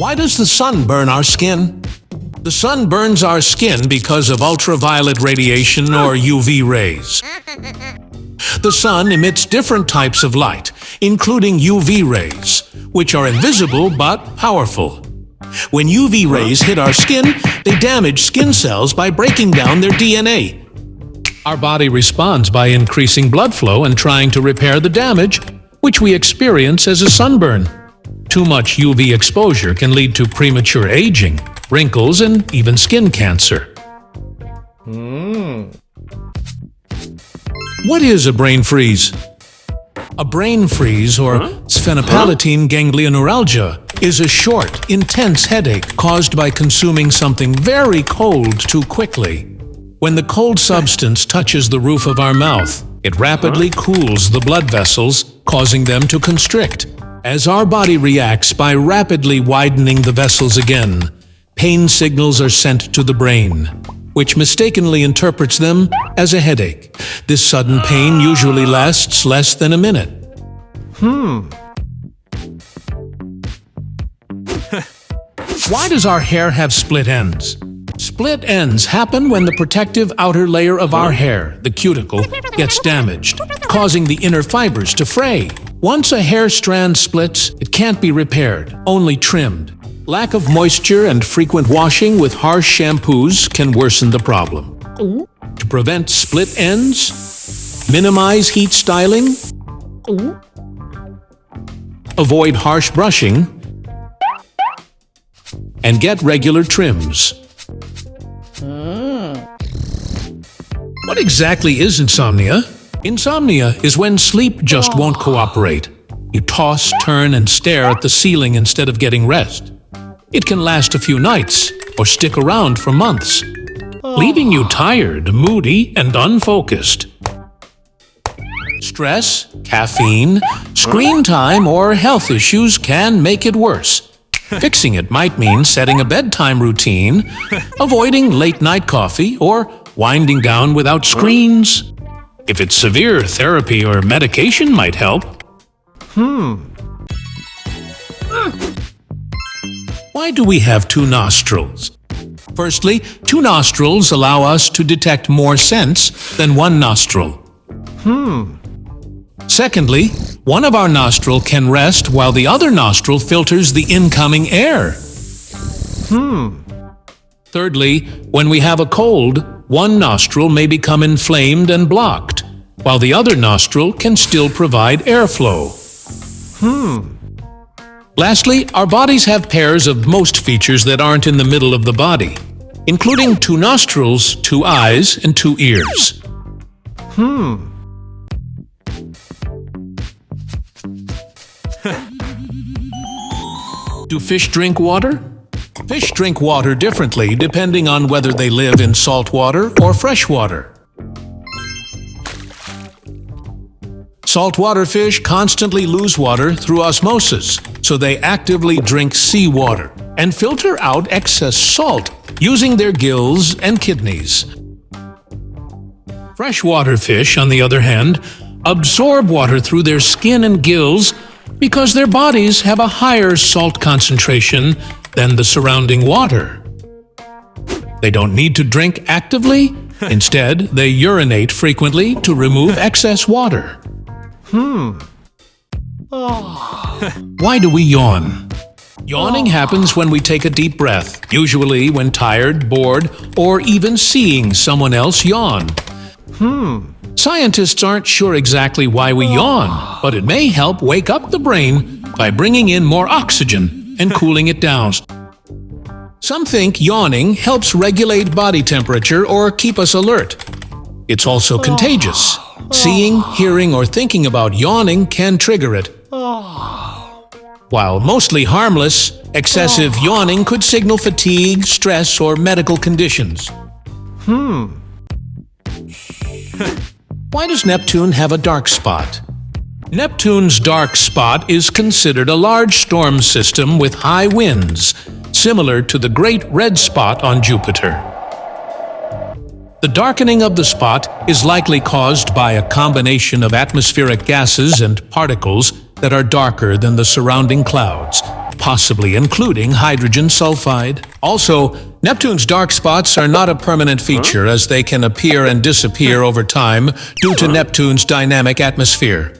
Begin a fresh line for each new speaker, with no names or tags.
Why does the sun burn our skin? The sun burns our skin because of ultraviolet radiation or UV rays. The sun emits different types of light, including UV rays, which are invisible but powerful. When UV rays hit our skin, they damage skin cells by breaking down their DNA. Our body responds by increasing blood flow and trying to repair the damage, which we experience as a sunburn. Too much UV exposure can lead to premature aging, wrinkles, and even skin cancer. What is a brain freeze? A brain freeze, or sphenopalatine ganglioneuralgia, is a short, intense headache caused by consuming something very cold too quickly. When the cold substance touches the roof of our mouth, it rapidly cools the blood vessels, causing them to constrict. As our body reacts by rapidly widening the vessels again, pain signals are sent to the brain, which mistakenly interprets them as a headache. This sudden pain usually lasts less than a minute. Why does our hair have split ends? Split ends happen when the protective outer layer of our hair, the cuticle, gets damaged, causing the inner fibers to fray. Once a hair strand splits, it can't be repaired, only trimmed. Lack of moisture and frequent washing with harsh shampoos can worsen the problem. To prevent split ends, minimize heat styling, avoid harsh brushing, and get regular trims. What exactly is insomnia? Insomnia is when sleep just won't cooperate. You toss, turn, and stare at the ceiling instead of getting rest. It can last a few nights or stick around for months, leaving you tired, moody, and unfocused. Stress, caffeine, screen time, or health issues can make it worse. Fixing it might mean setting a bedtime routine, avoiding late-night coffee, or winding down without screens. If it's severe, therapy or medication might help. Why do we have two nostrils? Firstly, two nostrils allow us to detect more scents than one nostril. Secondly, one of our nostrils can rest while the other nostril filters the incoming air. Thirdly, when we have a cold, one nostril may become inflamed and blocked, while the other nostril can still provide airflow. Lastly, our bodies have pairs of most features that aren't in the middle of the body, including two nostrils, two eyes, and two ears. Do fish drink water? Fish drink water differently depending on whether they live in salt water or fresh water. Saltwater fish constantly lose water through osmosis, so they actively drink seawater and filter out excess salt using their gills and kidneys. Freshwater fish, on the other hand, absorb water through their skin and gills because their bodies have a higher salt concentration than the surrounding water. They don't need to drink actively. Instead, they urinate frequently to remove excess water. Why do we yawn? Yawning happens when we take a deep breath, usually when tired, bored, or even seeing someone else yawn. Scientists aren't sure exactly why we yawn, but it may help wake up the brain by bringing in more oxygen and cooling it down. Some think yawning helps regulate body temperature or keep us alert. It's also contagious. Seeing, hearing, or thinking about yawning can trigger it. While mostly harmless, excessive yawning could signal fatigue, stress, or medical conditions. Why does Neptune have a dark spot? Neptune's dark spot is considered a large storm system with high winds, similar to the Great Red Spot on Jupiter. The darkening of the spot is likely caused by a combination of atmospheric gases and particles that are darker than the surrounding clouds, possibly including hydrogen sulfide. Also, Neptune's dark spots are not a permanent feature as they can appear and disappear over time due to Neptune's dynamic atmosphere.